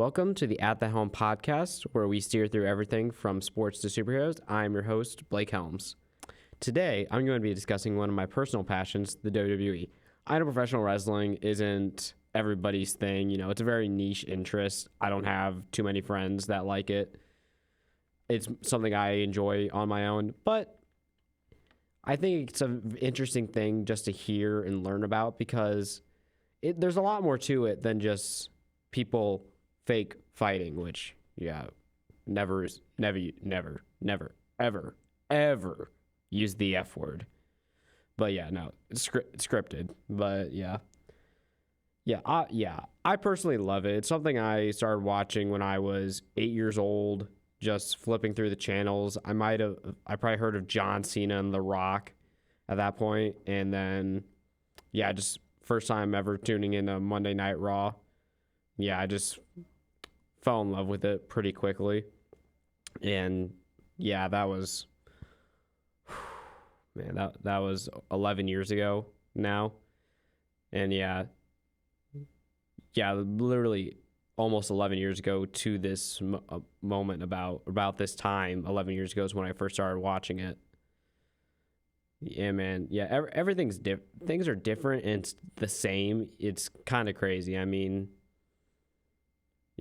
Welcome to the At the Helm podcast, where we steer through everything from sports to superheroes. I'm your host, Blake Helms. Today, I'm going to be discussing one of my personal passions, the WWE. I know professional wrestling isn't everybody's thing. You know, it's a very niche interest. I don't have too many friends that like it. It's something I enjoy on my own, but I think it's an interesting thing just to hear and learn about because there's a lot more to it than just people fake fighting, which, never, ever use the F word. But it's scripted. But I personally love it. It's something I started watching when I was 8 years old, just flipping through the channels. I probably heard of John Cena and The Rock at that point, and then just first time ever tuning into Monday Night Raw. I just fell in love with it pretty quickly. And that was, that was 11 years ago now. And literally almost 11 years ago to this moment about this time, 11 years ago is when I first started watching it. Yeah, man. Yeah, everything's different. Things are different and it's the same. It's kind of crazy. I mean,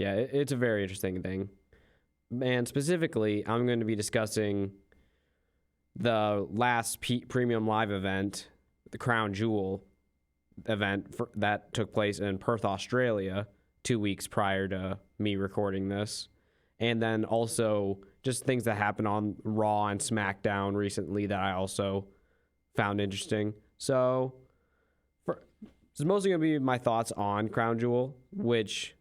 it's a very interesting thing. And specifically, I'm going to be discussing the last premium live event, the Crown Jewel event that took place in Perth, Australia, 2 weeks prior to me recording this. And then also just things that happened on Raw and SmackDown recently that I also found interesting. So it's mostly going to be my thoughts on Crown Jewel, which...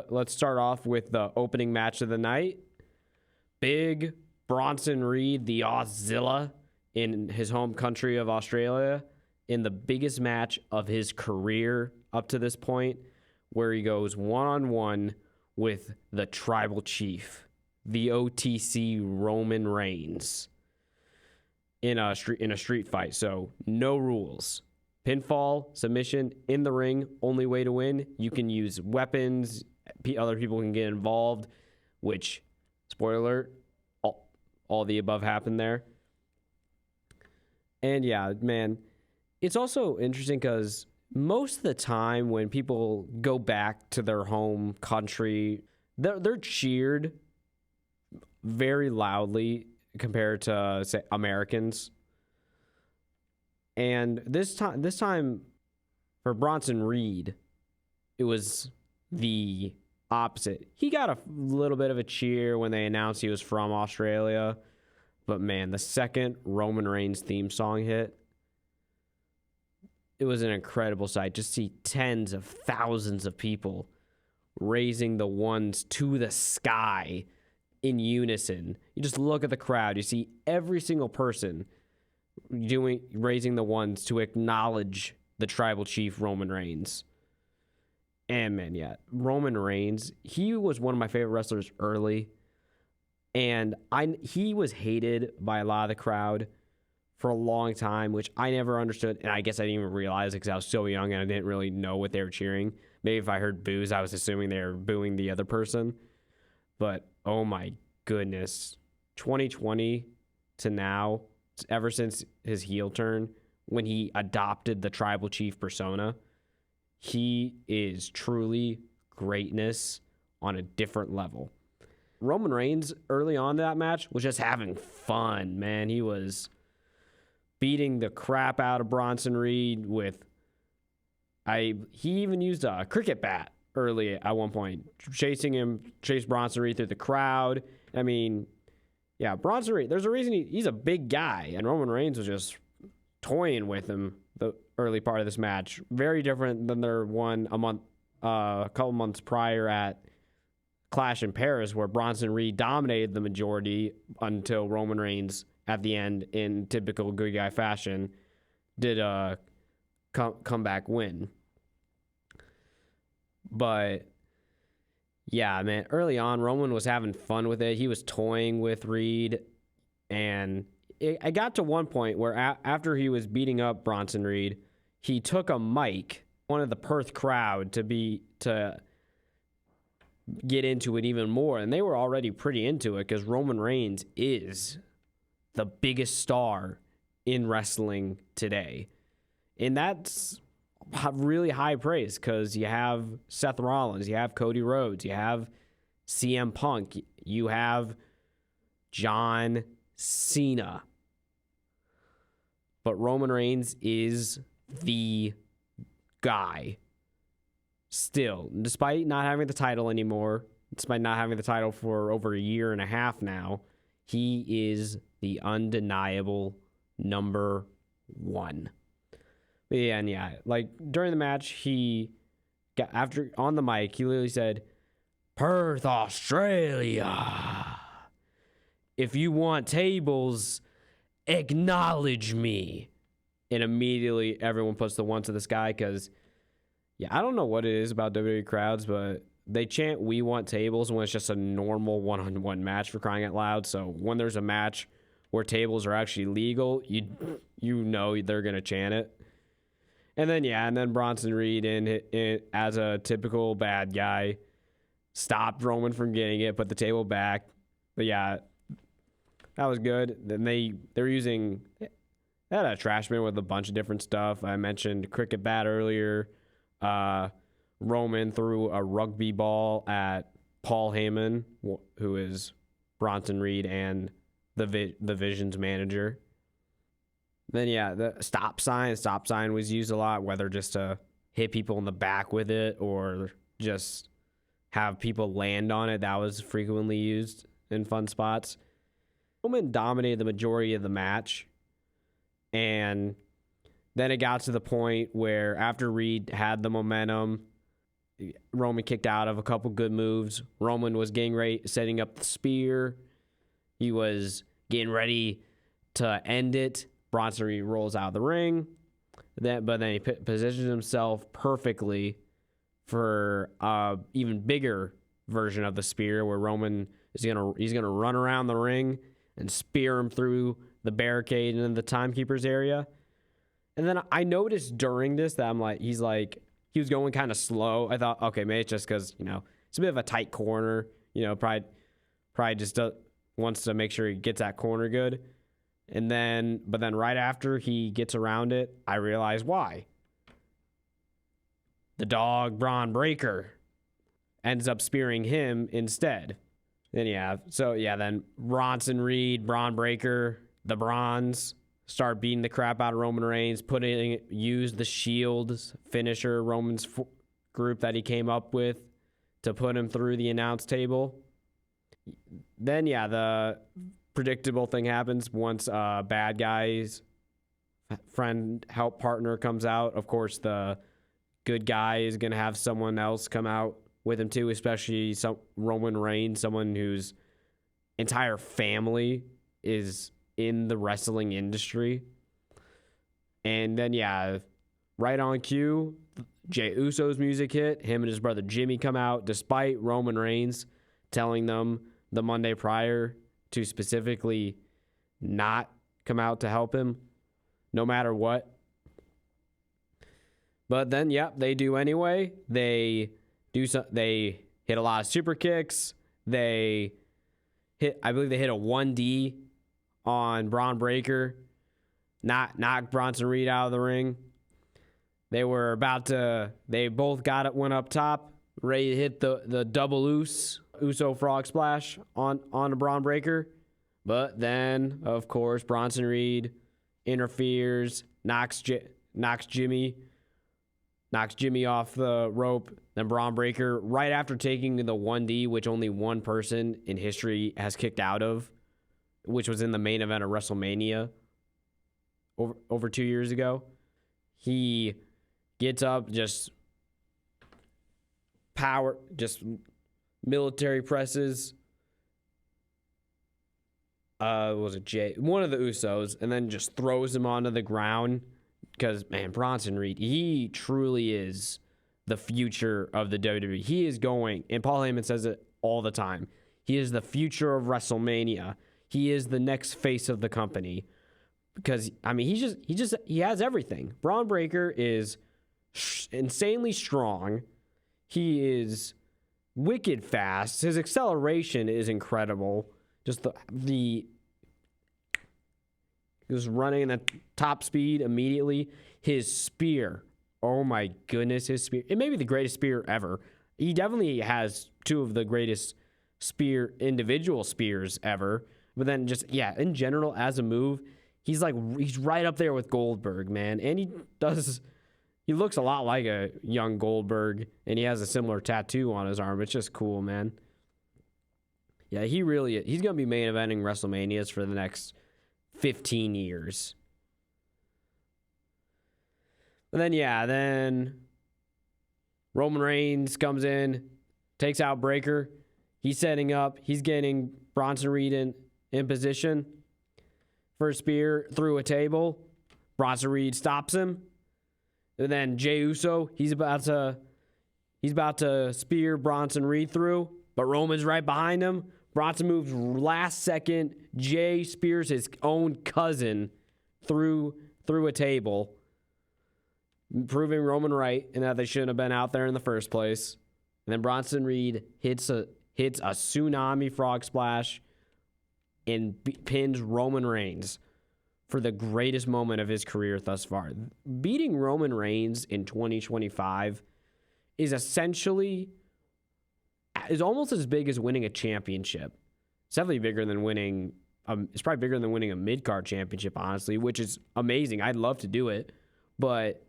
let's start off with the opening match of the night. Big Bronson Reed, the Auszilla, in his home country of Australia, in the biggest match of his career up to this point, where he goes one-on-one with the Tribal Chief, the OTC Roman Reigns, in a street fight. So no rules. Pinfall, submission, in the ring, only way to win. You can use weapons. Other people can get involved, which, spoiler alert, all the above happened there. And man, it's also interesting because most of the time when people go back to their home country, they're cheered very loudly compared to, say, Americans. And this time for Bronson Reed, it was the opposite. He got a little bit of a cheer when they announced he was from Australia. But man, the second Roman Reigns theme song hit, it was an incredible sight. Just see tens of thousands of people raising the ones to the sky in unison. You just look at the crowd. You see every single person raising the ones to acknowledge the Tribal Chief Roman Reigns. And man, Roman Reigns, he was one of my favorite wrestlers early. And he was hated by a lot of the crowd for a long time, which I never understood. And I guess I didn't even realize it because I was so young and I didn't really know what they were cheering. Maybe if I heard boos, I was assuming they were booing the other person. But oh my goodness, 2020 to now, ever since his heel turn, when he adopted the Tribal Chief persona, he is truly greatness on a different level. Roman Reigns, early on to that match, was just having fun, man. He was beating the crap out of Bronson Reed he even used a cricket bat early at one point, chased Bronson Reed through the crowd. I mean, Bronson Reed, there's a reason he's a big guy, and Roman Reigns was just toying with him the early part of this match. Very different than their one a couple months prior at Clash in Paris, where Bronson Reed dominated the majority until Roman Reigns at the end, in typical good guy fashion, did a comeback win. But man, early on, Roman was having fun with it. He was toying with Reed, and I got to one point where after he was beating up Bronson Reed, he took a mic, one of the Perth crowd, to get into it even more. And they were already pretty into it because Roman Reigns is the biggest star in wrestling today. And that's really high praise because you have Seth Rollins, you have Cody Rhodes, you have CM Punk, you have John Cena. But Roman Reigns is the guy still, despite not having the title anymore, despite not having the title for over a year and a half now. He is the undeniable number one. And yeah, like during the match, he got after on the mic, he literally said, "Perth, Australia. If you want tables, acknowledge me." And immediately everyone puts the one to the sky because, yeah, I don't know what it is about WWE crowds, but they chant "We want tables" when it's just a normal one-on-one match, for crying out loud. So when there's a match where tables are actually legal, you know they're going to chant it. And then Bronson Reed, as a typical bad guy, stopped Roman from getting it, put the table back. But yeah, that was good. Then they had a trash bin with a bunch of different stuff. I mentioned cricket bat earlier. Roman threw a rugby ball at Paul Heyman, who is Bronson Reed and the Vision's manager. Then yeah, the stop sign was used a lot, whether just to hit people in the back with it or just have people land on it. That was frequently used in fun spots. Roman dominated the majority of the match, and then it got to the point where after Reed had the momentum, Roman kicked out of a couple good moves. Roman was getting ready, setting up the spear. He was getting ready to end it. Bronson Reed rolls out of the ring. But then he positions himself perfectly for an even bigger version of the spear, where Roman is gonna run around the ring and spear him through the barricade and the timekeeper's area. And then I noticed during this that he was going kind of slow. I thought, okay, maybe it's just because, it's a bit of a tight corner. Probably just wants to make sure he gets that corner good. But then right after he gets around it, I realize why. The dog, Braun Breaker, ends up spearing him instead. Then Bronson Reed, Braun Breaker, the Bronze start beating the crap out of Roman Reigns, use the Shield's finisher, Roman's group that he came up with, to put him through the announce table. Then, the predictable thing happens once bad guy's friend, help partner comes out. Of course, the good guy is going to have someone else come out with him too, especially Roman Reigns, someone whose entire family is in the wrestling industry. And then, right on cue, Jey Uso's music hit. Him and his brother Jimmy come out, despite Roman Reigns telling them the Monday prior to specifically not come out to help him, no matter what. But then, they do anyway. They hit a lot of super kicks. I believe they hit a 1D on Braun Breaker, knocked Bronson Reed out of the ring. They both went up top, ready to hit the double Uso frog splash on a Braun Breaker. But then, of course, Bronson Reed interferes, knocks Jimmy off the rope. Then Braun Breaker, right after taking the 1D, which only one person in history has kicked out of, which was in the main event of WrestleMania over 2 years ago, he gets up, just military presses. Was it Jay? One of the Usos, and then just throws him onto the ground. Because, man, Bronson Reed, he truly is the future of the WWE. He is going, and Paul Heyman says it all the time, he is the future of WrestleMania. He is the next face of the company. Because, he has everything. Braun Breaker is insanely strong. He is wicked fast. His acceleration is incredible. Just the he was running at top speed immediately. His spear, oh my goodness, his spear. It may be the greatest spear ever. He definitely has two of the greatest individual spears ever. But then just, yeah, in general, as a move, he's right up there with Goldberg, man. And he looks a lot like a young Goldberg, and he has a similar tattoo on his arm. It's just cool, man. Yeah, he's going to be main eventing WrestleManias for the next 15 years. And then Roman Reigns comes in, takes out Breakker. He's setting up. He's getting Bronson Reed in position for a spear through a table. Bronson Reed stops him. And then Jey Uso, he's about to spear Bronson Reed through, but Roman's right behind him. Bronson moves last second. Jey spears his own cousin through a table, proving Roman right and that they shouldn't have been out there in the first place. And then Bronson Reed hits a tsunami frog splash and pins Roman Reigns for the greatest moment of his career thus far. Beating Roman Reigns in 2025 is almost as big as winning a championship. It's definitely bigger than winning. It's probably bigger than winning a mid-card championship, honestly, which is amazing. I'd love to do it. But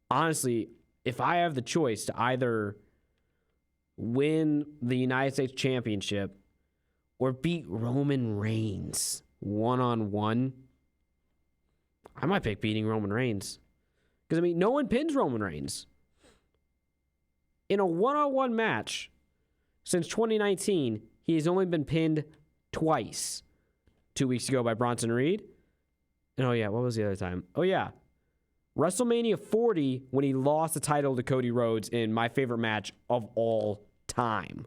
honestly, if I have the choice to either win the United States Championship or beat Roman Reigns one-on-one, I might pick beating Roman Reigns. Because, no one pins Roman Reigns. In a one-on-one match since 2019, he has only been pinned twice. 2 weeks ago by Bronson Reed. And what was the other time? WrestleMania 40 when he lost the title to Cody Rhodes in my favorite match of all time.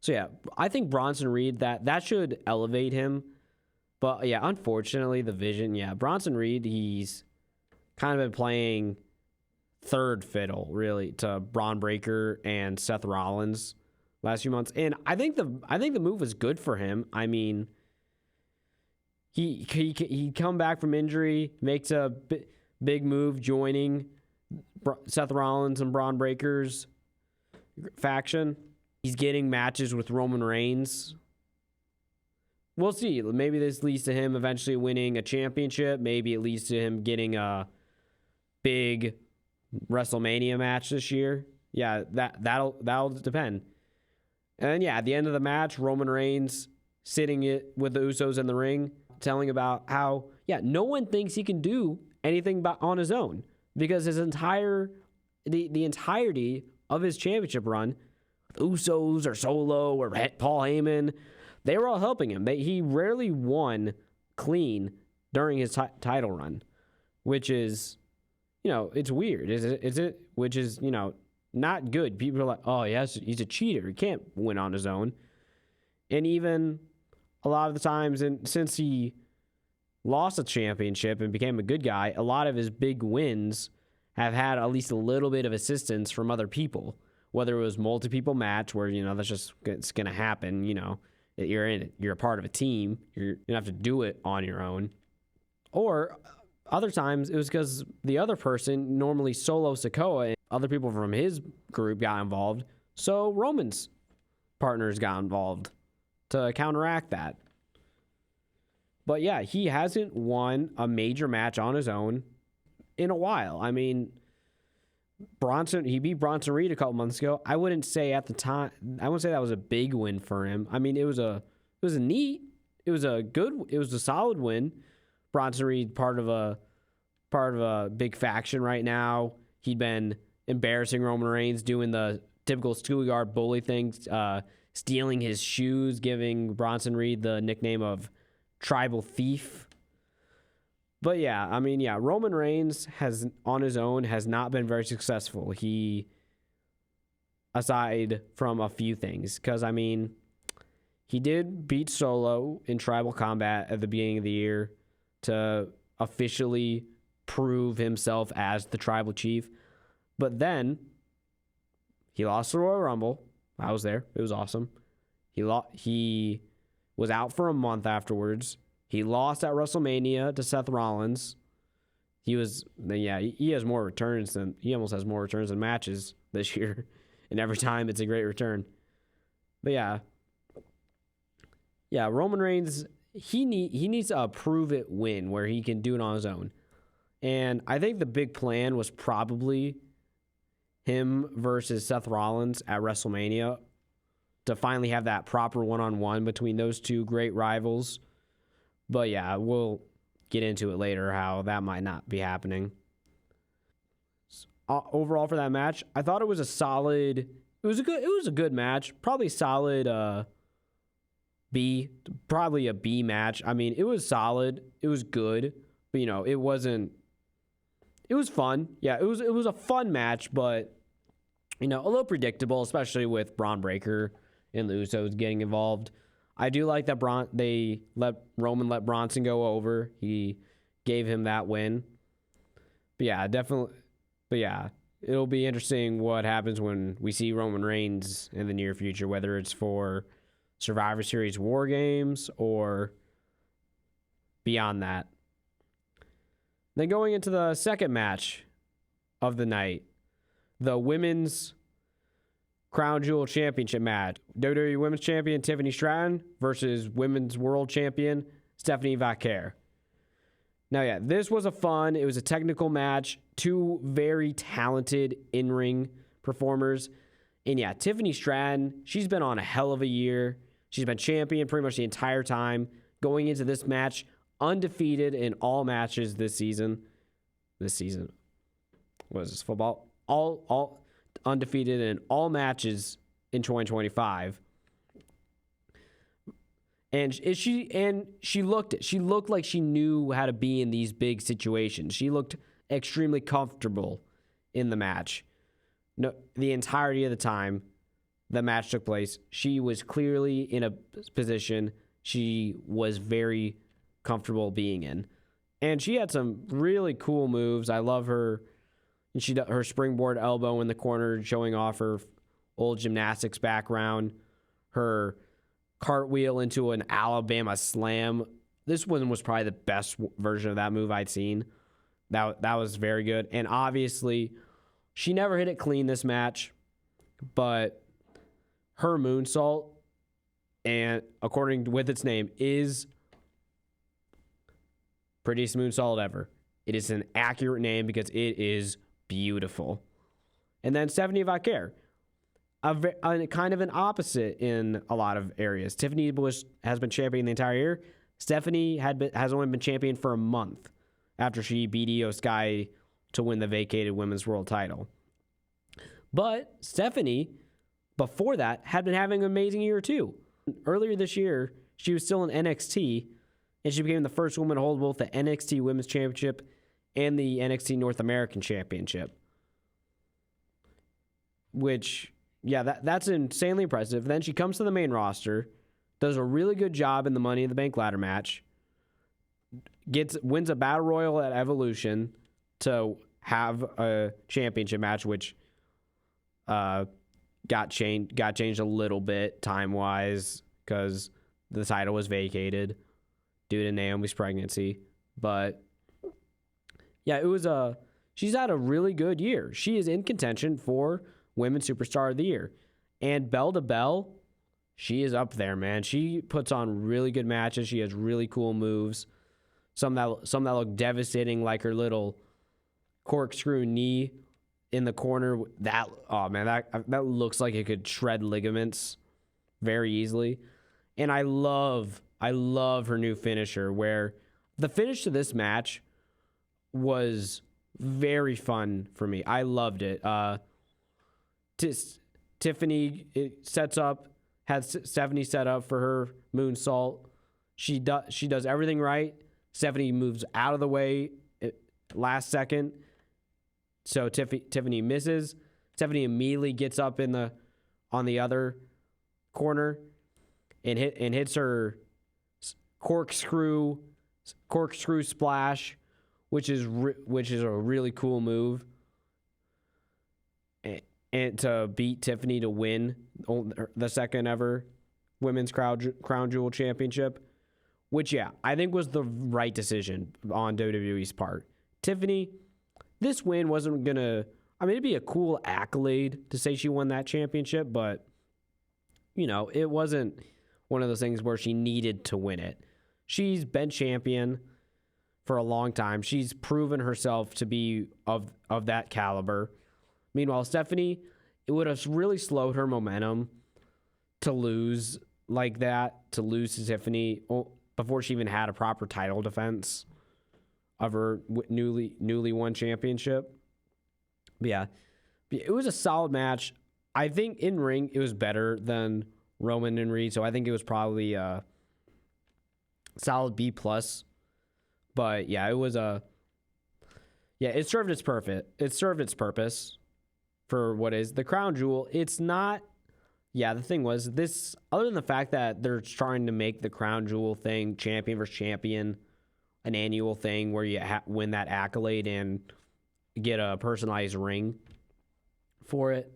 So I think Bronson Reed, that should elevate him. But unfortunately the vision, Bronson Reed, he's kind of been playing third fiddle really to Braun Breaker and Seth Rollins last few months. And I think the move was good for him. He come back from injury, makes a big move joining Seth Rollins and Braun Breaker's faction. He's getting matches with Roman Reigns. We'll see. Maybe this leads to him eventually winning a championship. Maybe it leads to him getting a big WrestleMania match this year. That'll depend. And then at the end of the match, Roman Reigns sitting it with the Usos in the ring, telling about how no one thinks he can do anything on his own because the entirety of his championship run, the Usos or Solo or Paul Heyman, they were all helping him. He rarely won clean during his title run, which is, it's weird. Is it? Which is, not good. People are like, oh, yes, he's a cheater. He can't win on his own. And even a lot of the times, and since he lost a championship and became a good guy, a lot of his big wins have had at least a little bit of assistance from other people. Whether it was multi-people match where, that's just, it's going to happen, you're in it. You're a part of a team. You don't have to do it on your own. Or other times it was because the other person, normally Solo Sikoa, and other people from his group got involved. So Roman's partners got involved to counteract that. But he hasn't won a major match on his own in a while. He beat Bronson Reed a couple months ago. I wouldn't say that was a big win for him. It was a solid win. Bronson Reed, part of a big faction right now. He'd been embarrassing Roman Reigns, doing the typical schoolyard bully things, stealing his shoes, giving Bronson Reed the nickname of Tribal Thief. But Roman Reigns has not been very successful. He, aside from a few things, because he did beat Solo in Tribal Combat at the beginning of the year to officially prove himself as the Tribal Chief. But then He lost the Royal Rumble. I was there. It was awesome. He was out for a month afterwards. He lost at WrestleMania to Seth Rollins. He has more returns he almost has more returns than matches this year. And every time it's a great return. But yeah, Roman Reigns, he needs a prove it win where he can do it on his own. And I think the big plan was probably him versus Seth Rollins at WrestleMania to finally have that proper one-on-one between those two great rivals. But yeah, we'll get into it later how that might not be happening. Overall for that match, I thought it was a good match. Probably solid B, probably a B match. I mean, it was solid. It was good. But it was fun. Yeah, it was a fun match, but a little predictable, especially with Braun Breaker and the Usos getting involved. I do like that Roman let Bronson go over. He gave him that win. But yeah, definitely. But yeah, it'll be interesting what happens when we see Roman Reigns in the near future, whether it's for Survivor Series War Games or beyond that. Then going into the second match of the night, the Women's Crown Jewel Championship match. WWE Women's Champion Tiffany Stratton versus Women's World Champion Stephanie Vaquer. Now, yeah, this was it was a technical match. Two very talented in-ring performers. And yeah, Tiffany Stratton, she's been on a hell of a year. She's been champion pretty much the entire time. Going into this match, undefeated in all matches this season. What is this, football? All undefeated in all matches in 2025. And she looked like she knew how to be in these big situations. She looked extremely comfortable in the match. No, the entirety of the time the match took place, she was clearly in a position she was very comfortable being in. And she had some really cool moves. I love her. Her springboard elbow in the corner, showing off her old gymnastics background. Her cartwheel into an Alabama slam. This one was probably the best version of that move I'd seen. That was very good. And obviously, she never hit it clean this match, but her moonsault, and according with its name, is prettiest moonsault ever. It is an accurate name because it is beautiful. And then Stephanie Vaquer, a kind of an opposite in a lot of areas. Tiffany has been champion the entire year. Stephanie has only been champion for a month after she beat Io Sky to win the vacated women's world title. But Stephanie, before that, had been having an amazing year too. Earlier this year, she was still in NXT, and she became the first woman to hold both the NXT Women's Championship and the NXT North American Championship. Which, yeah, that's insanely impressive. Then she comes to the main roster, does a really good job in the Money in the Bank ladder match, wins a Battle Royal at Evolution to have a championship match, which got changed a little bit time-wise because the title was vacated due to Naomi's pregnancy. But yeah, she's had a really good year. She is in contention for Women's Superstar of the Year. And bell to bell, she is up there, man. She puts on really good matches. She has really cool moves. Some that look devastating, like her little corkscrew knee in the corner. That looks like it could shred ligaments very easily. And I love her new finisher, where the finish to this match was very fun for me. I loved it. Tiffany has Stephanie set up for her moonsault. She does everything right. Stephanie moves out of the way last second, so Tiffany misses. Stephanie immediately gets up on the other corner and hits her corkscrew splash, which is a really cool move. and to beat Tiffany to win the second ever women's crown jewel championship, which, yeah, I think was the right decision on WWE's part. Tiffany, this win wasn't going to, I mean, it'd be a cool accolade to say she won that championship, but, you know, it wasn't one of those things where she needed to win it. She's been champion for a long time. She's proven herself to be of that caliber. Meanwhile, Stephanie, it would have really slowed her momentum to lose like that, to lose to Tiffany before she even had a proper title defense of her newly won championship. But yeah, it was a solid match. I think in ring it was better than Roman and Reed, so I think it was probably a solid B plus. But yeah, it was it served its purpose. It served its purpose for what is the crown jewel. It's not. Yeah, the thing was this. Other than the fact that they're trying to make the crown jewel thing, champion versus champion, an annual thing where you win that accolade and get a personalized ring for it.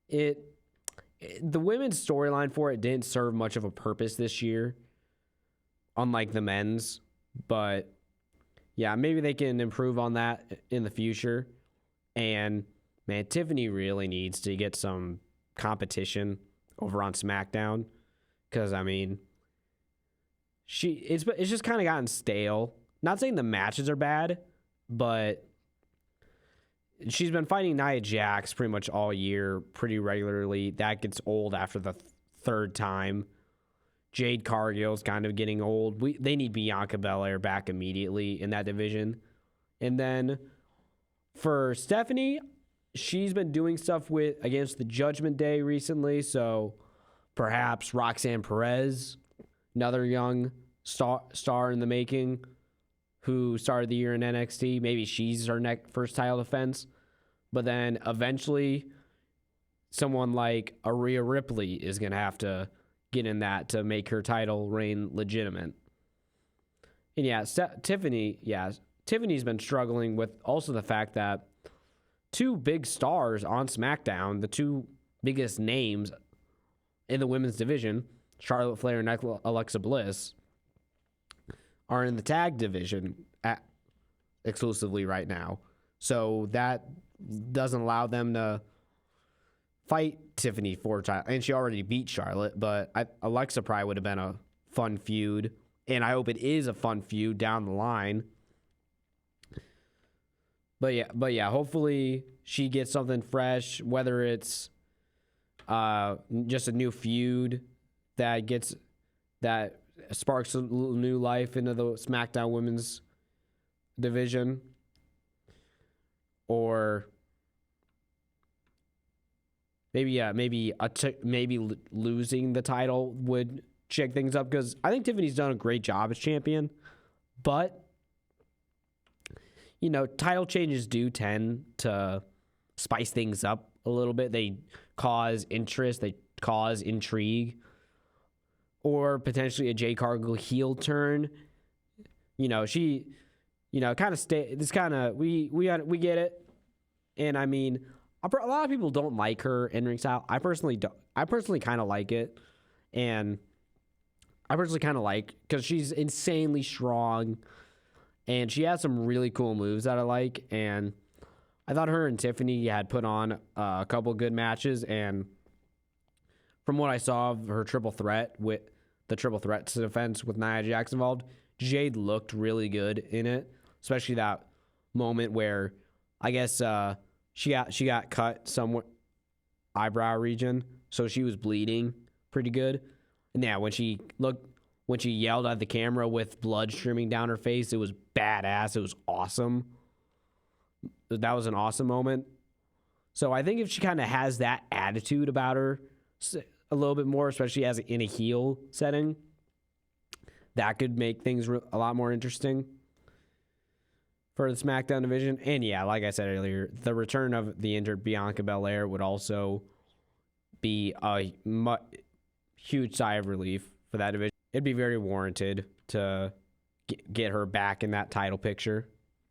The women's storyline for it didn't serve much of a purpose this year, unlike the men's. But yeah, maybe they can improve on that in the future. And man, Tiffany really needs to get some competition over on SmackDown, because I mean, it's just kind of gotten stale. Not saying the matches are bad, but she's been fighting Nia Jax pretty much all year, pretty regularly. That gets old after the third time. Jade Cargill's kind of getting old. They need Bianca Belair back immediately in that division. And then for Stephanie, she's been doing stuff against the Judgment Day recently, so perhaps Roxanne Perez, another young star in the making, who started the year in NXT. Maybe she's her first title defense. But then eventually someone like Rhea Ripley is going to have to get in that to make her title reign legitimate. And yeah, Tiffany's been struggling with also the fact that two big stars on SmackDown, the two biggest names in the women's division, Charlotte Flair and Alexa Bliss, are in the tag division exclusively right now. So that doesn't allow them to fight Tiffany for a title. And she already beat Charlotte, but Alexa probably would have been a fun feud. And I hope it is a fun feud down the line. But yeah, hopefully she gets something fresh, whether it's just a new feud that sparks a little new life into the SmackDown women's division, or maybe losing the title would shake things up, because I think Tiffany's done a great job as champion, but you know, title changes do tend to spice things up a little bit. They cause interest, they cause intrigue, or potentially a Jade Cargill heel turn. You know, she, you know, kind of we get it. And I mean, a lot of people don't like her in-ring style. I personally don't. I personally kind of like it. And I personally kind of like, because she's insanely strong. And she has some really cool moves that I like. And I thought her and Tiffany had put on a couple good matches. And from what I saw of her triple threat defense with Nia Jax involved, Jade looked really good in it. Especially that moment where I guess she got cut somewhere, eyebrow region. So she was bleeding pretty good. And yeah, when she yelled at the camera with blood streaming down her face, it was badass. It was awesome. That was an awesome moment. So I think if she kind of has that attitude about her a little bit more, especially as in a heel setting, that could make things a lot more interesting for the SmackDown division. And yeah, like I said earlier, the return of the injured Bianca Belair would also be a huge sigh of relief for that division. It'd be very warranted to get her back in that title picture.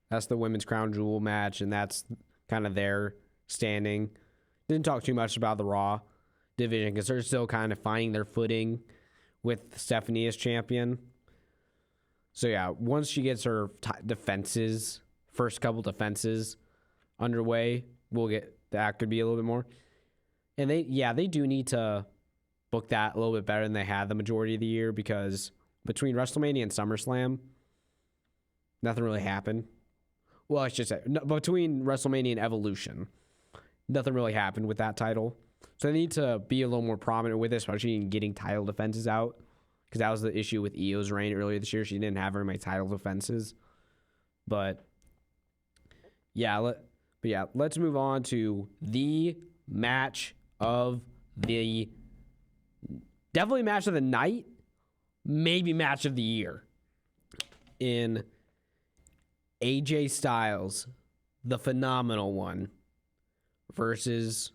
That's the women's crown jewel match, and that's kind of their standing. Didn't talk too much about the Raw division because they're still kind of finding their footing with Stephanie as champion. So yeah, once she gets her first couple defenses underway, we'll get that could be a little bit more. And they do need to book that a little bit better than they had the majority of the year, because between WrestleMania and SummerSlam, nothing really happened. Well, I should say, between WrestleMania and Evolution, nothing really happened with that title. So they need to be a little more prominent with it, especially in getting title defenses out, because that was the issue with Io's reign earlier this year. She didn't have very many title defenses. But yeah, let's move on to the match of the definitely match of the night, maybe match of the year, in AJ Styles, the phenomenal one, versus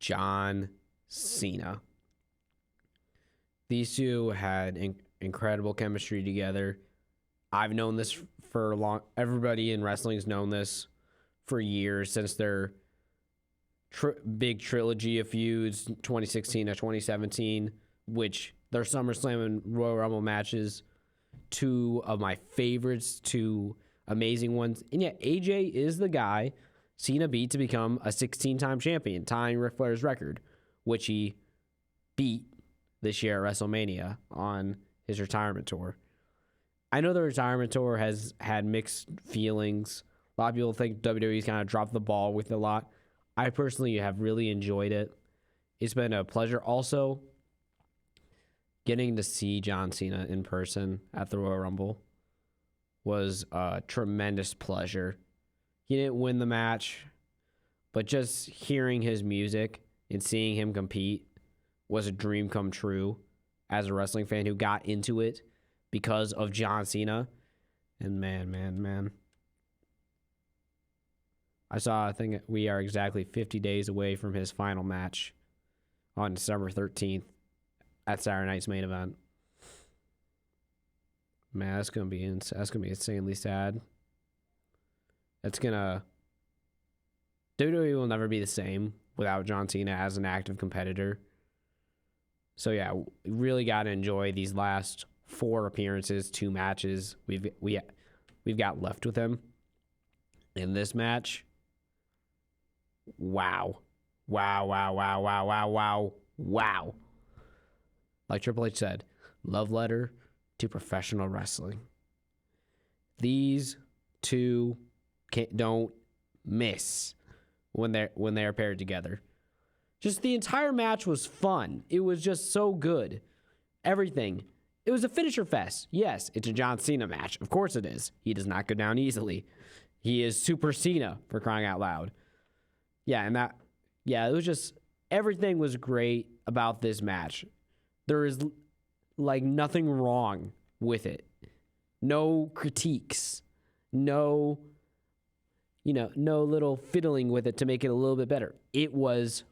John Cena. These two had incredible chemistry together. I've known this for a long. Everybody in wrestling's known this for years, since their big trilogy of feuds, 2016 to 2017, which their SummerSlam and Royal Rumble matches, two of my favorites, two amazing ones. And yet, AJ is the guy Cena beat to become a 16-time champion, tying Ric Flair's record, which he beat this year at WrestleMania on his retirement tour. I know the retirement tour has had mixed feelings. A lot of people think WWE's kind of dropped the ball with it a lot. I personally have really enjoyed it. It's been a pleasure. Also, getting to see John Cena in person at the Royal Rumble was a tremendous pleasure. He didn't win the match, but just hearing his music and seeing him compete was a dream come true as a wrestling fan who got into it because of John Cena. And man. I think we are exactly 50 days away from his final match on December 13th at Saturday Night's Main Event. Man, that's gonna be insanely sad. WWE will never be the same without John Cena as an active competitor. So yeah, we really got to enjoy these last 4 appearances, 2 matches we've got left with him. In this match, wow. Like Triple H said, love letter to professional wrestling. These two don't miss when they're paired together. Just the entire match was fun. It was just so good. Everything. It was a finisher fest. Yes, it's a John Cena match. Of course it is. He does not go down easily. He is Super Cena, for crying out loud. It was just, everything was great about this match. There is like nothing wrong with it. No critiques. No little fiddling with it to make it a little bit better. It was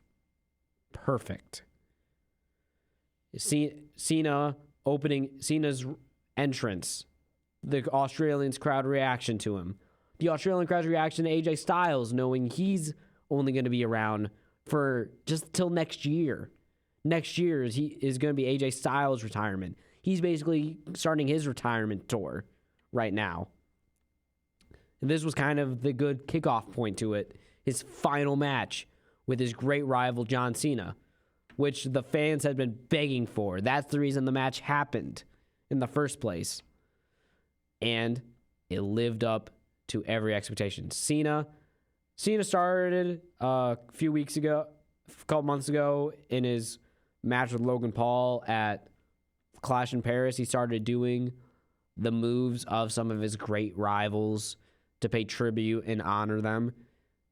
perfect. Cena's entrance, the Australians' crowd reaction to him, the Australian crowd's reaction to AJ Styles, knowing he's only going to be around for just till next year. Next year is going to be AJ Styles' retirement. He's basically starting his retirement tour right now. And this was kind of the good kickoff point to it. His final match with his great rival John Cena, which the fans had been begging for. That's the reason the match happened in the first place. And it lived up to every expectation. Cena started a couple months ago, in his match with Logan Paul at Clash in Paris. He started doing the moves of some of his great rivals to pay tribute and honor them.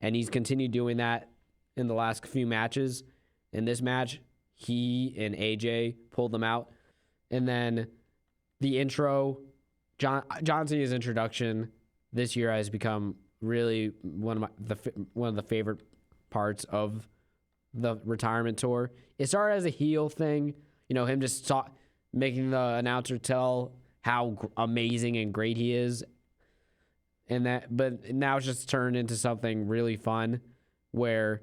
And he's continued doing that in the last few matches. In this match, he and AJ pulled them out. And then the intro, John Cena's introduction this year has become really one of the favorite parts of the retirement tour. It started as a heel thing, him just making the announcer tell how amazing and great he is, but now it's just turned into something really fun, where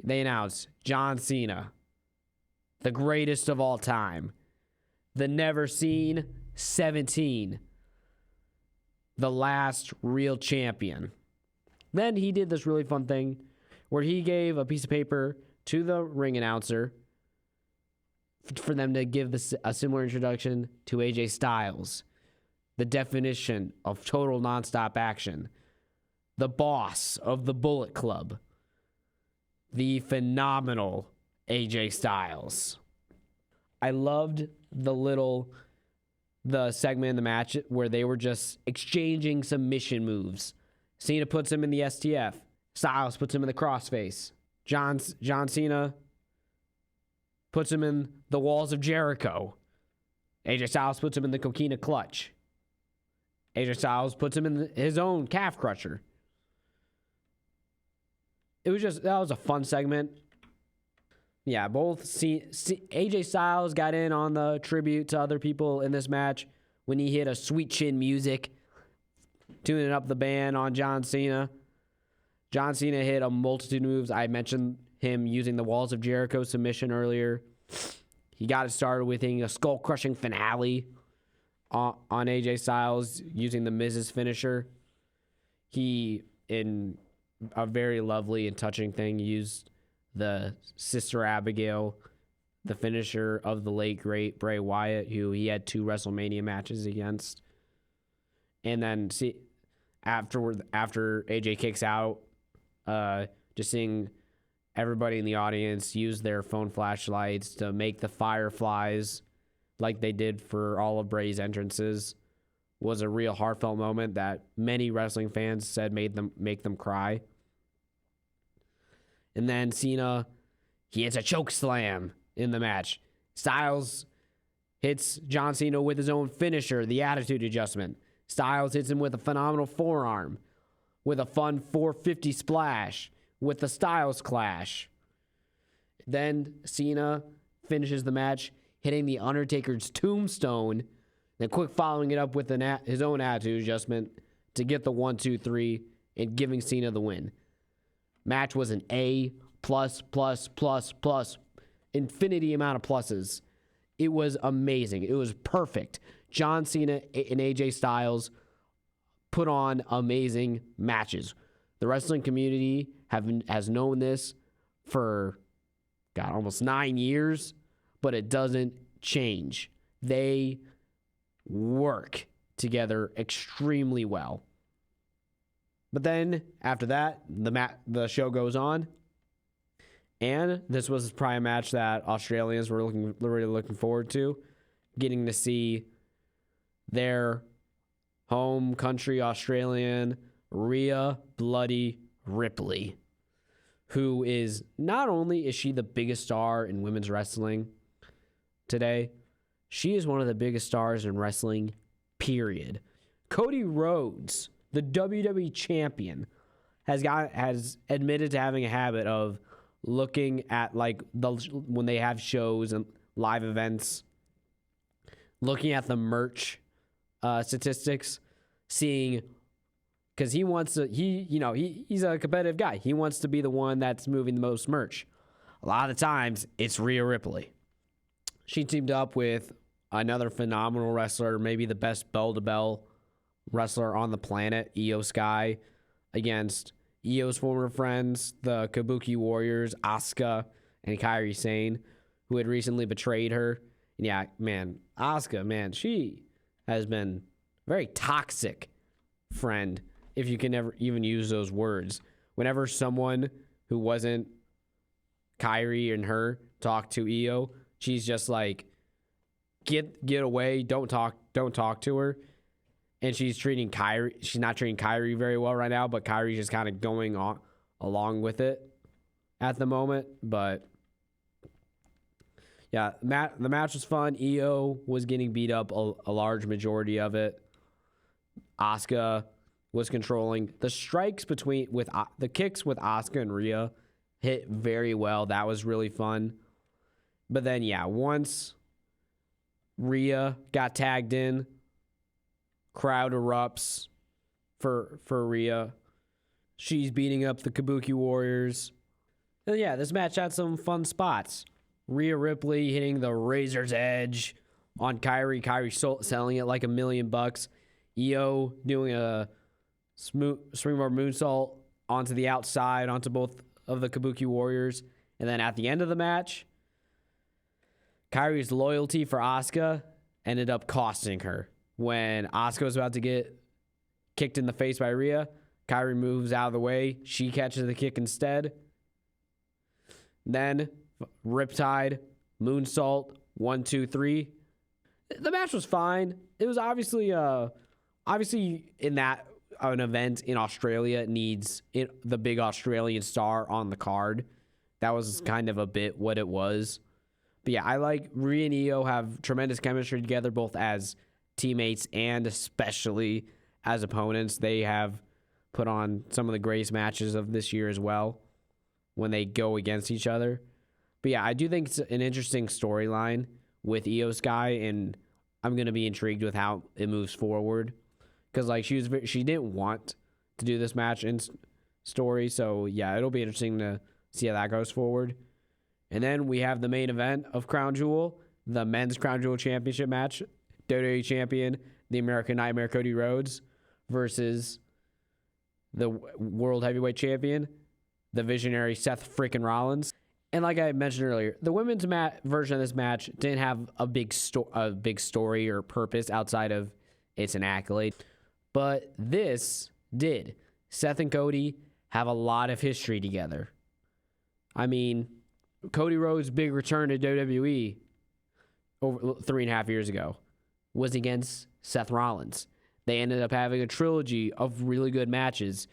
they announced John Cena, the greatest of all time, the never seen 17, the last real champion. Then he did this really fun thing where he gave a piece of paper to the ring announcer for them to give a similar introduction to AJ Styles, the definition of total nonstop action, the boss of the Bullet Club, the phenomenal AJ Styles. I loved the segment in the match where they were just exchanging submission moves. Cena puts him in the STF. Styles puts him in the crossface. John Cena puts him in the walls of Jericho. AJ Styles puts him in the coquina clutch. AJ Styles puts him in his own calf crusher. That was a fun segment. Yeah, both AJ Styles got in on the tribute to other people in this match when he hit a Sweet Chin Music, tuning up the band on John Cena. John Cena hit a multitude of moves. I mentioned him using the Walls of Jericho submission earlier. He got it started with a skull-crushing finale on AJ Styles using the Miz's finisher. He, in a very lovely and touching thing, used the Sister Abigail, the finisher of the late, great Bray Wyatt, who he had 2 WrestleMania matches against. And then after AJ kicks out, just seeing everybody in the audience use their phone flashlights to make the fireflies like they did for all of Bray's entrances was a real heartfelt moment that many wrestling fans said make them cry. And then Cena, he hits a choke slam in the match. Styles hits John Cena with his own finisher, the Attitude Adjustment. Styles hits him with a phenomenal forearm, with a fun 450 splash, with the Styles Clash. Then Cena finishes the match hitting the Undertaker's Tombstone, then quick following it up with his own Attitude Adjustment to get the 1-2-3 and giving Cena the win. Match was an A++++, infinity amount of pluses. It was amazing. It was perfect. John Cena and AJ Styles put on amazing matches. The wrestling community has known this for, almost 9 years, but it doesn't change. They work together extremely well. But then after that, the show goes on, and this was probably a match that Australians were really looking forward to, getting to see their home country Australian Rhea Bloody Ripley, who is not only is she the biggest star in women's wrestling today, she is one of the biggest stars in wrestling, period. Cody Rhodes, the WWE champion, has admitted to having a habit of looking at when they have shows and live events, looking at the merch statistics, seeing, because he wants to, he's a competitive guy. He wants to be the one that's moving the most merch. A lot of the times, it's Rhea Ripley. She teamed up with another phenomenal wrestler, maybe the best bell-to-bell wrestler on the planet, Io Sky, against Io's former friends, the Kabuki Warriors, Asuka and Kairi Sane, who had recently betrayed her. And yeah, man, Asuka, she has been a very toxic friend, if you can ever even use those words. Whenever someone who wasn't Kairi and her talked to Io, she's just like, get away, don't talk to her. And she's not treating Kairi very well right now, but Kairi's just kind of going on along with it at the moment. But yeah, the match was fun. Io was getting beat up a large majority of it. Asuka was controlling the strikes with the kicks with Asuka and Rhea hit very well. That was really fun. But then once Rhea got tagged in, crowd erupts for Rhea. She's beating up the Kabuki Warriors. And yeah, this match had some fun spots. Rhea Ripley hitting the razor's edge on Kyrie. Kyrie selling it like $1,000,000. Io doing a springboard moonsault onto the outside, onto both of the Kabuki Warriors. And then at the end of the match, Kyrie's loyalty for Asuka ended up costing her. When Asuka was about to get kicked in the face by Rhea, Kyrie moves out of the way. She catches the kick instead. Then Riptide, moonsault, 1, 2, 3. The match was fine. It was obviously in that an event in Australia needs the big Australian star on the card. That was kind of a bit what it was. But yeah, I like Rhea and Io have tremendous chemistry together, both as teammates and especially as opponents. They have put on some of the greatest matches of this year as well when they go against each other. But yeah, I do think it's an interesting storyline with Io Sky, and I'm going to be intrigued with how it moves forward. Because like she didn't want to do this match in story, so yeah, it'll be interesting to see how that goes forward. And then we have the main event of Crown Jewel, the Men's Crown Jewel Championship match. WWE Champion, the American Nightmare Cody Rhodes versus the World Heavyweight Champion, the visionary Seth freaking Rollins. And like I mentioned earlier, the women's version of this match didn't have a big story or purpose outside of it's an accolade. But this did. Seth and Cody have a lot of history together. I mean, Cody Rhodes' big return to WWE over 3.5 years ago was against Seth Rollins. They ended up having a trilogy of really good matches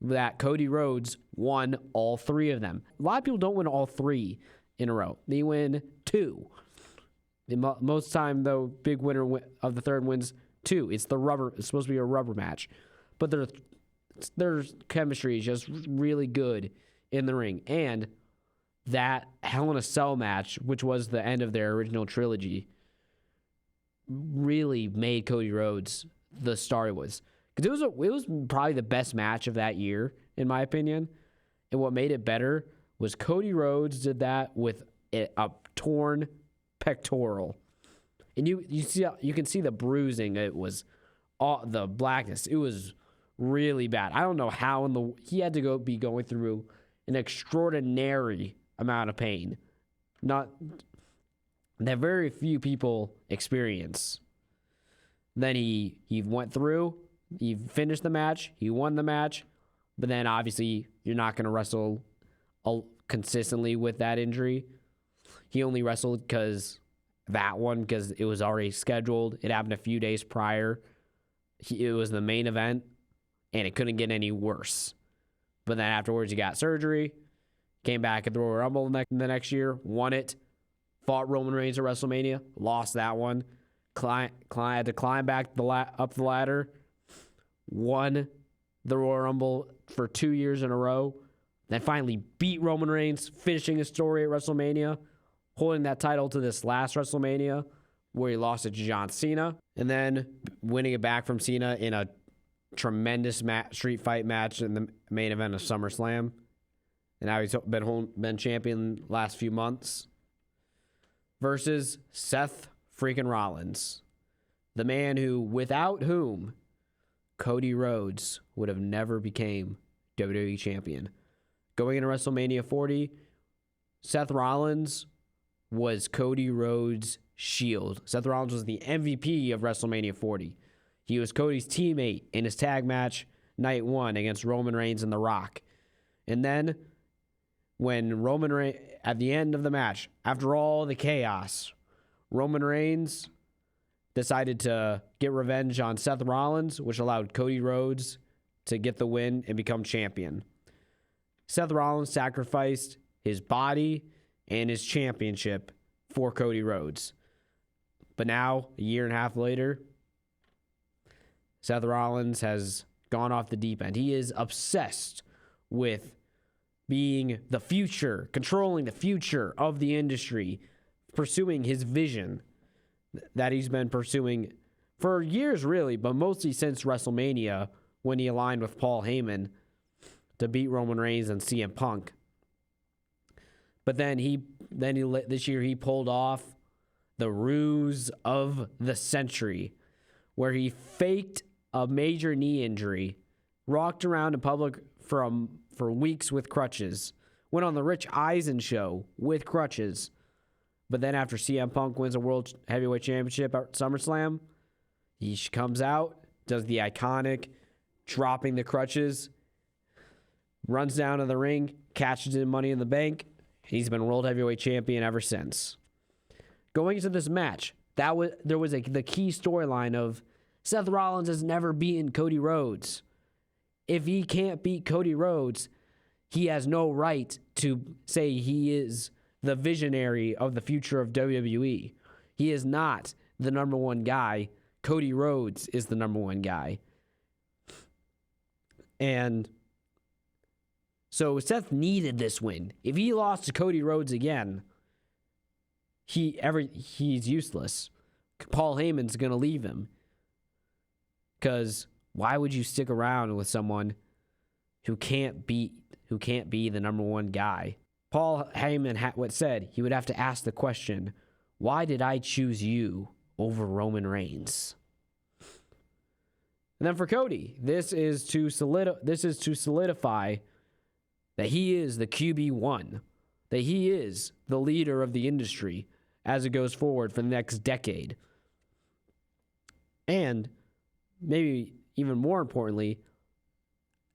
that Cody Rhodes won all 3 of them. A lot of people don't win all 3 in a row. They win 2. Most time, though, big winner of the third wins 2. It's supposed to be a rubber match. But their chemistry is just really good in the ring. And that Hell in a Cell match, which was the end of their original trilogy, really made Cody Rhodes the star he was. Because it was probably the best match of that year, in my opinion. And what made it better was Cody Rhodes did that with a torn pectoral. And you can see the bruising. It was all the blackness. It was really bad. I don't know how he had to be going through an extraordinary amount of pain. Not that very few people experience. Then he went through, he finished the match, he won the match, but then obviously you're not going to wrestle consistently with that injury. He only wrestled because it was already scheduled. It happened a few days prior. It was the main event, and it couldn't get any worse. But then afterwards, he got surgery, came back at the Royal Rumble the next year, won it, fought Roman Reigns at WrestleMania, lost that one, had to climb back up the ladder, won the Royal Rumble for 2 years in a row, then finally beat Roman Reigns, finishing his story at WrestleMania, holding that title to this last WrestleMania where he lost it to John Cena, and then winning it back from Cena in a tremendous street fight match in the main event of SummerSlam. And now he's been champion last few months versus Seth freaking Rollins, the man without whom Cody Rhodes would have never became WWE champion. Going into WrestleMania 40, Seth Rollins was Cody Rhodes' shield. Seth Rollins was the MVP of WrestleMania 40. He was Cody's teammate in his tag match night 1 against Roman Reigns and The Rock. And then when Roman Reigns, at the end of the match, after all the chaos, Roman Reigns decided to get revenge on Seth Rollins, which allowed Cody Rhodes to get the win and become champion. Seth Rollins sacrificed his body and his championship for Cody Rhodes. But now, a year and a half later, Seth Rollins has gone off the deep end. He is obsessed with being the future, controlling the future of the industry, pursuing his vision that he's been pursuing for years, really, but mostly since WrestleMania when he aligned with Paul Heyman to beat Roman Reigns and CM Punk. But then this year he pulled off the ruse of the century, where he faked a major knee injury, walked around in public for weeks with crutches, went on the Rich Eisen show with crutches. But then after CM Punk wins a World Heavyweight Championship at SummerSlam, he comes out, does the iconic dropping the crutches, runs down to the ring, catches in Money in the Bank. He's been World Heavyweight Champion ever since. Going into this match, there was the key storyline of Seth Rollins has never beaten Cody Rhodes. If he can't beat Cody Rhodes, he has no right to say he is the visionary of the future of WWE. He is not the number one guy. Cody Rhodes is the number one guy. And so Seth needed this win. If he lost to Cody Rhodes again, he's useless. Paul Heyman's going to leave him. Because why would you stick around with someone who can't be the number one guy? Paul Heyman said he would have to ask the question, why did I choose you over Roman Reigns? And then for Cody, this is to solidify that he is the QB1, that he is the leader of the industry as it goes forward for the next decade. And maybe even more importantly,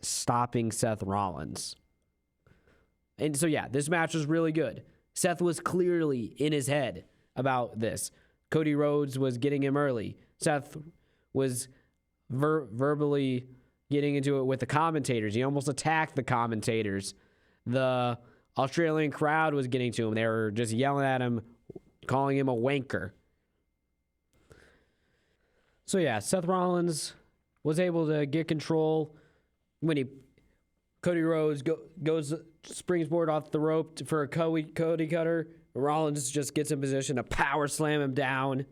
stopping Seth Rollins. And so, yeah, this match was really good. Seth was clearly in his head about this. Cody Rhodes was getting him early. Seth was verbally getting into it with the commentators. He almost attacked the commentators. The Australian crowd was getting to him. They were just yelling at him, calling him a wanker. So, yeah, Seth Rollins was able to get control when Cody Rhodes goes springboard off the rope for a Cody cutter. Rollins just gets in position to power slam him down.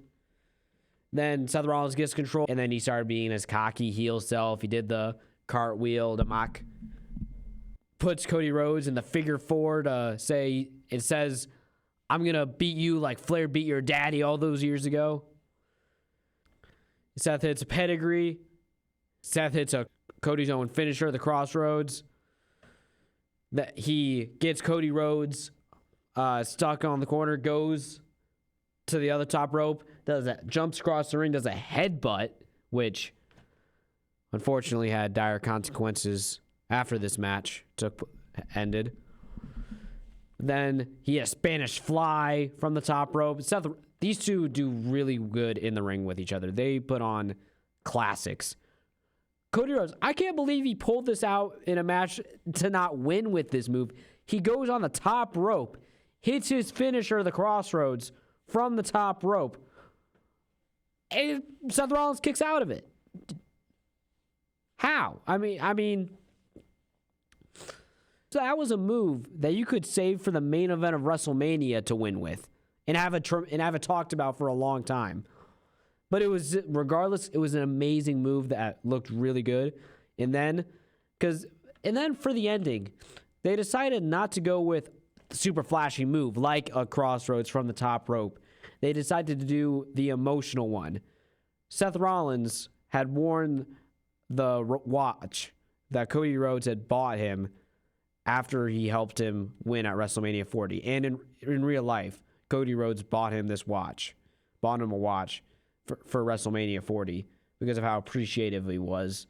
Then Seth Rollins gets control, and then he started being his cocky heel self. He did the cartwheel to mock. Puts Cody Rhodes in the figure four to say, it says, I'm going to beat you like Flair beat your daddy all those years ago. Seth hits a pedigree. Seth hits a Cody's own finisher, the Crossroads. That he gets Cody Rhodes stuck on the corner, goes to the other top rope, jumps across the ring, does a headbutt, which unfortunately had dire consequences after this match ended. Then he had a Spanish fly from the top rope. These two do really good in the ring with each other. They put on classics. Cody Rhodes, I can't believe he pulled this out in a match to not win with this move. He goes on the top rope, hits his finisher, the Crossroads, from the top rope, and Seth Rollins kicks out of it. How? I mean, so that was a move that you could save for the main event of WrestleMania to win with, and have it talked about for a long time. But it was, regardless, it was an amazing move that looked really good. And then for the ending, they decided not to go with the super flashy move like a Crossroads from the top rope. They decided to do the emotional one. Seth Rollins had worn the watch that Cody Rhodes had bought him after he helped him win at WrestleMania 40. And in real life, Cody Rhodes bought him a watch for WrestleMania 40 because of how appreciative he was,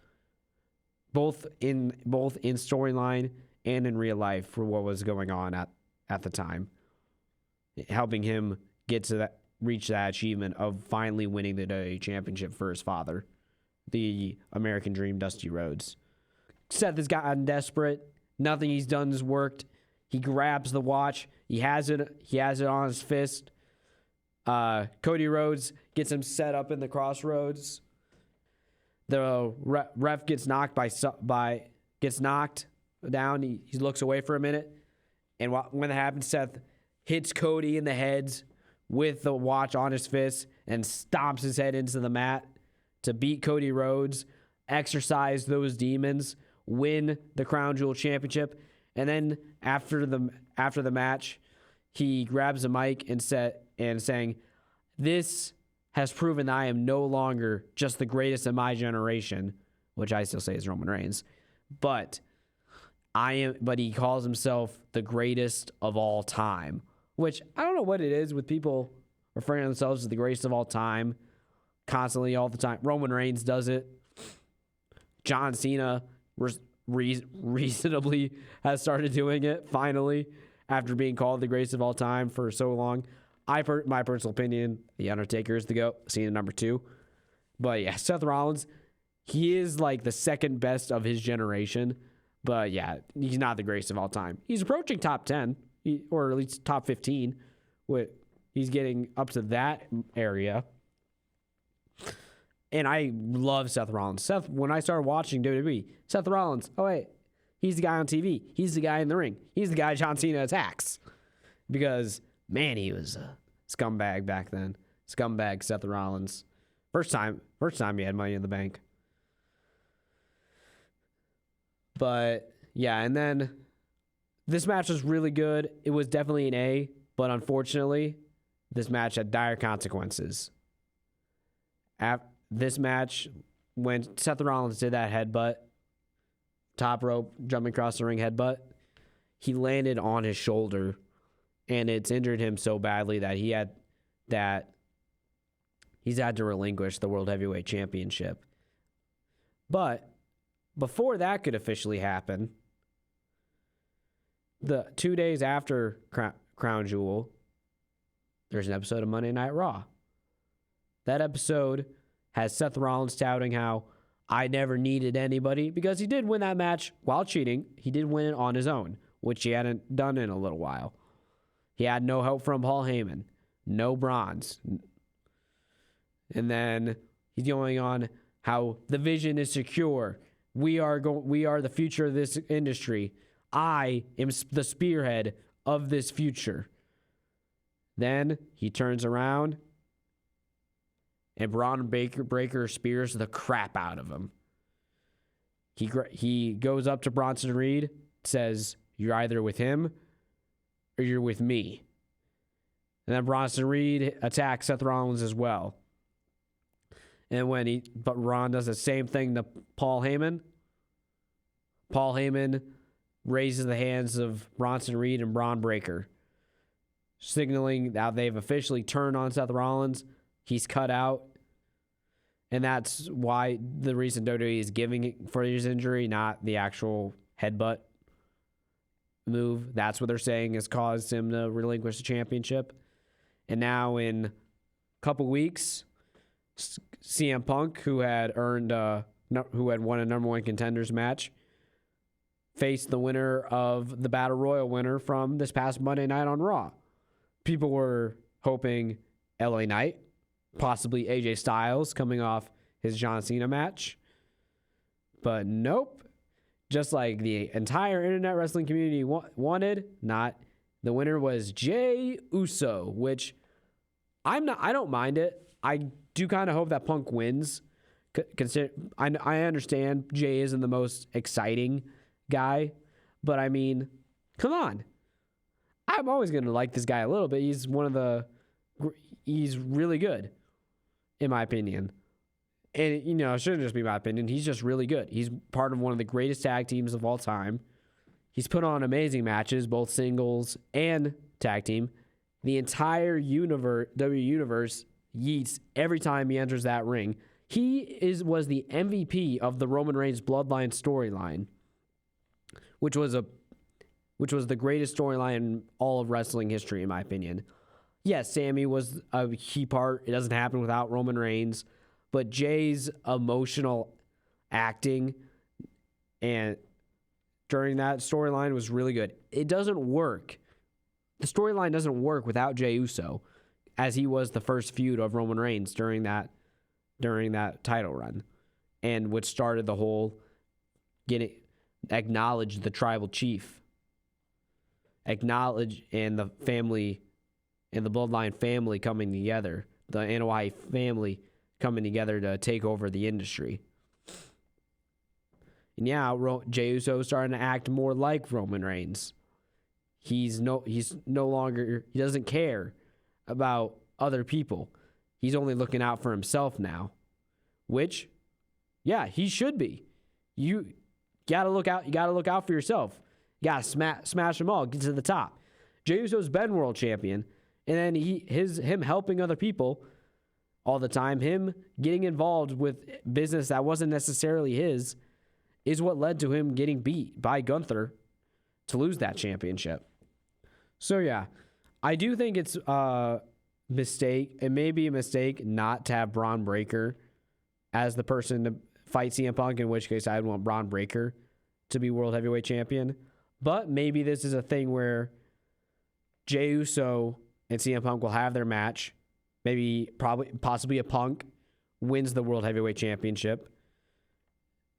both in storyline and in real life, for what was going on at the time, helping him reach that achievement of finally winning the WWE Championship for his father, the American Dream, Dusty Rhodes. Seth has gotten desperate. Nothing he's done has worked. He grabs the watch. He has it on his fist. Cody Rhodes gets him set up in the Crossroads. The ref gets knocked down. He looks away for a minute, and when that happens, Seth hits Cody in the head with the watch on his fist and stomps his head into the mat to beat Cody Rhodes, exorcise those demons, win the Crown Jewel Championship. And then after the match, he grabs a mic and saying, "This has proven that I am no longer just the greatest in my generation," which I still say is Roman Reigns, but he calls himself the greatest of all time, which I don't know what it is with people referring to themselves as the greatest of all time constantly all the time. Roman Reigns does it. John Cena reasonably has started doing it finally after being called the greatest of all time for so long. My personal opinion, The Undertaker is the GOAT, Cena number 2. But yeah, Seth Rollins, he is like the second best of his generation. But yeah, he's not the greatest of all time. He's approaching top 10, or at least top 15. He's getting up to that area. And I love Seth Rollins. When I started watching WWE, Seth Rollins, oh wait, he's the guy on TV. He's the guy in the ring. He's the guy John Cena attacks. Because, man, he was a scumbag back then. Scumbag Seth Rollins. First time he had Money in the Bank. But, yeah, and then this match was really good. It was definitely an A, but unfortunately, this match had dire consequences. This match, when Seth Rollins did that headbutt, top rope, jumping across the ring headbutt, he landed on his shoulder, and it's injured him so badly that he's had to relinquish the World Heavyweight Championship. But before that could officially happen, the 2 days after Crown Jewel, there's an episode of Monday Night Raw. That episode has Seth Rollins touting how I never needed anybody, because he did win that match while cheating. He did win it on his own, which he hadn't done in a little while. He had no help from Paul Heyman, no bronze. And then he's going on how the vision is secure. We are the future of this industry. I am the spearhead of this future. Then he turns around and Braun Breaker spears the crap out of him. He goes up to Bronson Reed, says, "You're either with him or you're with me." And then Bronson Reed attacks Seth Rollins as well. And but Ron does the same thing to Paul Heyman. Paul Heyman raises the hands of Bronson Reed and Braun Breaker, signaling that they've officially turned on Seth Rollins. He's cut out. And that's why the reason WWE is giving for his injury, not the actual headbutt move. That's what they're saying has caused him to relinquish the championship. And now in a couple weeks, CM Punk, who had won a number one contenders match, faced the winner of the Battle Royal winner from this past Monday night on Raw. People were hoping LA Knight, possibly AJ Styles coming off his John Cena match. But nope. Just like the entire internet wrestling community wanted, the winner was Jey Uso, which I don't mind it. I do kind of hope that Punk wins. I understand Jey isn't the most exciting guy, but I mean, come on. I'm always going to like this guy a little bit. He's really good, in my opinion. And, it shouldn't just be my opinion. He's just really good. He's part of one of the greatest tag teams of all time. He's put on amazing matches, both singles and tag team. The entire W universe yeets every time he enters that ring. He was the MVP of the Roman Reigns Bloodline storyline, which was the greatest storyline in all of wrestling history, in my opinion. Yes, Sammy was a key part. It doesn't happen without Roman Reigns. But Jay's emotional acting and during that storyline was really good. It doesn't work. The storyline doesn't work without Jey Uso, as he was the first feud of Roman Reigns during that title run, and which started the whole acknowledge the tribal chief, acknowledge and the family and the bloodline family coming together, the Anoa'i family coming together to take over the industry. And yeah, Jey Uso is starting to act more like Roman Reigns. he's no longer, he doesn't care about other people. He's only looking out for himself now, which, yeah, he should be. You gotta look out. You gotta look out for yourself. You gotta smash them all. Get to the top. Jey Uso's been world champion, and then him helping other people all the time, him getting involved with business that wasn't necessarily his, is what led to him getting beat by Gunther to lose that championship. So yeah, I do think it's a mistake. It may be a mistake not to have Braun Breaker as the person to fight CM Punk, in which case I'd want Braun Breaker to be World Heavyweight Champion. But maybe this is a thing where Jey Uso and CM Punk will have their match. Possibly a Punk wins the World Heavyweight Championship.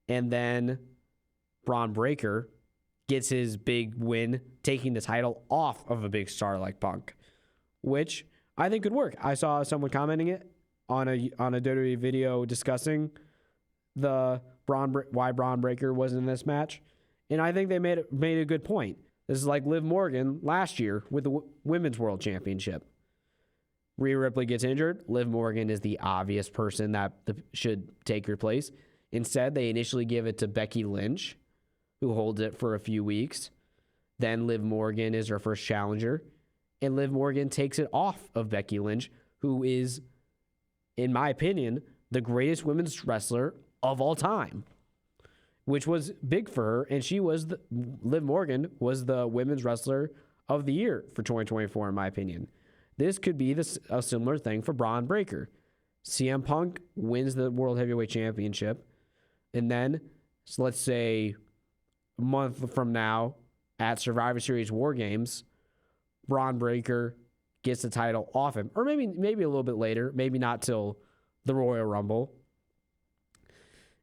And then Braun Breaker gets his big win, taking the title off of a big star like Punk, which I think could work. I saw someone commenting it on a WWE video discussing why Braun Breaker wasn't in this match, and I think they made a good point. This is like Liv Morgan last year with the Women's World Championship. Rhea Ripley gets injured. Liv Morgan is the obvious person that should take her place. Instead, they initially give it to Becky Lynch, who holds it for a few weeks. Then Liv Morgan is her first challenger, and Liv Morgan takes it off of Becky Lynch, who is, in my opinion, the greatest women's wrestler of all time, which was big for her. And Liv Morgan was the women's wrestler of the year for 2024, in my opinion. This could be a similar thing for Braun Breaker. CM Punk wins the World Heavyweight Championship, and then, so let's say a month from now at Survivor Series War Games, Braun Breaker gets the title off him, or maybe a little bit later, maybe not till the Royal Rumble.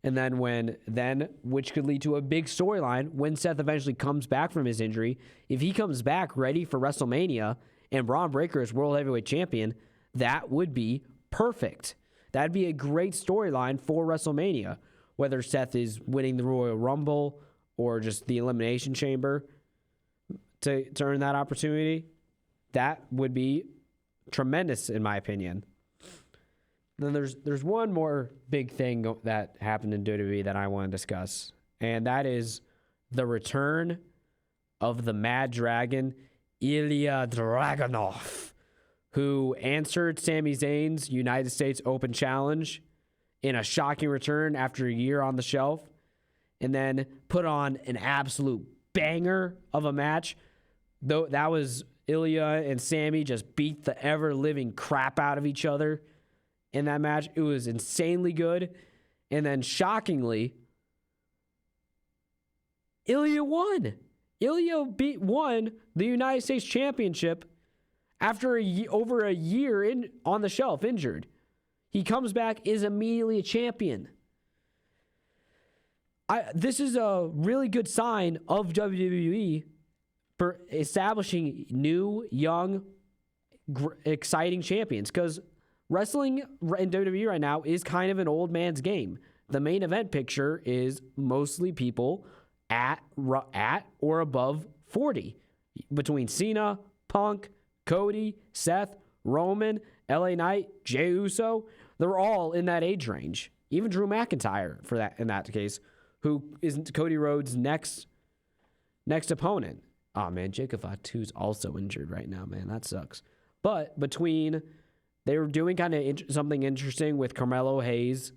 And then which could lead to a big storyline when Seth eventually comes back from his injury. If he comes back ready for WrestleMania and Braun Breaker is World Heavyweight Champion, that would be perfect. That'd be a great storyline for WrestleMania, whether Seth is winning the Royal Rumble or just the Elimination Chamber to earn that opportunity. That would be tremendous, in my opinion. Then there's one more big thing that happened in WWE that I want to discuss, and that is the return of the Mad Dragon, Ilya Dragunov, who answered Sami Zayn's United States Open Challenge in a shocking return after a year on the shelf, and then put on an absolute banger of a match. Though that was Ilya and Sami just beat the ever-living crap out of each other in that match. It was insanely good. And then shockingly, Ilya won. Ilya won the United States Championship after over a year on the shelf, injured. He comes back, is immediately a champion. This is a really good sign of WWE for establishing new, young, exciting champions, because wrestling in WWE right now is kind of an old man's game. The main event picture is mostly people at or above 40, between Cena, Punk, Cody, Seth, Roman, LA Knight, Jey Uso. They're all in that age range. Even Drew McIntyre, in that case, who is Cody Rhodes' next opponent. Oh man, Jacob Fatu's also injured right now, man. That sucks. But they were doing kind of something interesting with Carmelo Hayes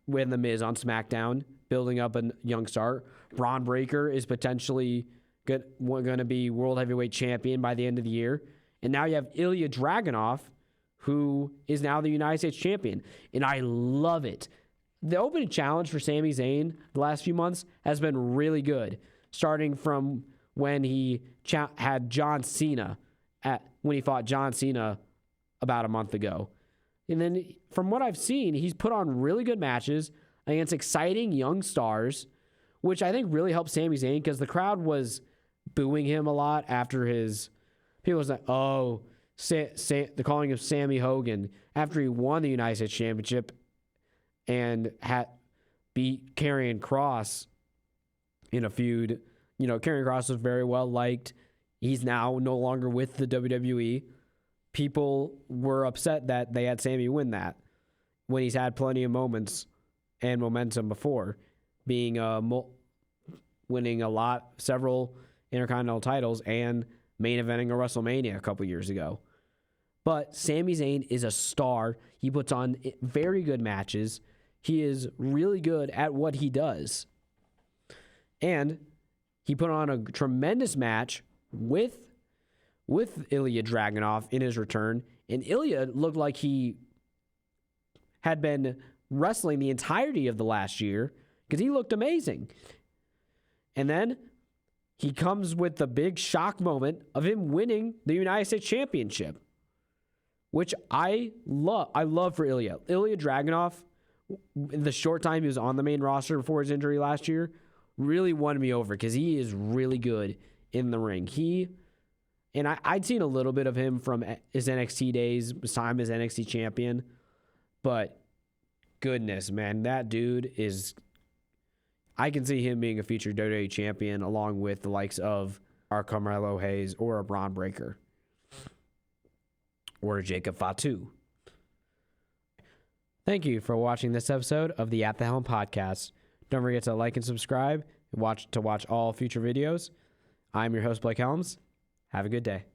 with The Miz on SmackDown, building up a young star. Braun Breaker is potentially going to be World Heavyweight Champion by the end of the year. And now you have Ilya Dragunov, who is now the United States Champion. And I love it. The opening challenge for Sami Zayn the last few months has been really good, starting from when he had John Cena when he fought John Cena about a month ago. And then from what I've seen, he's put on really good matches against exciting young stars, which I think really helped Sami Zayn, because the crowd was booing him a lot after people was like, they're calling him Sammy Hogan after he won the United States Championship and beat Karrion Kross in a feud. You know, Karrion Kross was very well liked He's now no longer with the WWE. People were upset that they had Sami win that when he's had plenty of moments and momentum before, being winning several Intercontinental titles and main eventing a WrestleMania a couple years ago. But Sami Zayn is a star. He puts on very good matches. He is really good at what he does. And he put on a tremendous match with Ilya Dragunov in his return. And Ilya looked like he had been wrestling the entirety of the last year because he looked amazing. And then he comes with the big shock moment of him winning the United States Championship, which I love for Ilya. Ilya Dragunov, in the short time he was on the main roster before his injury last year, really won me over because he is really good in the ring. I'd seen a little bit of him from his NXT days, his time as NXT champion, but goodness, man, that dude is... I can see him being a future WWE champion along with the likes of our Carmelo Hayes or a Braun Breaker or a Jacob Fatu. Thank you for watching this episode of the At the Helm podcast. Don't forget to like and subscribe to watch all future videos. I'm your host, Blake Helms. Have a good day.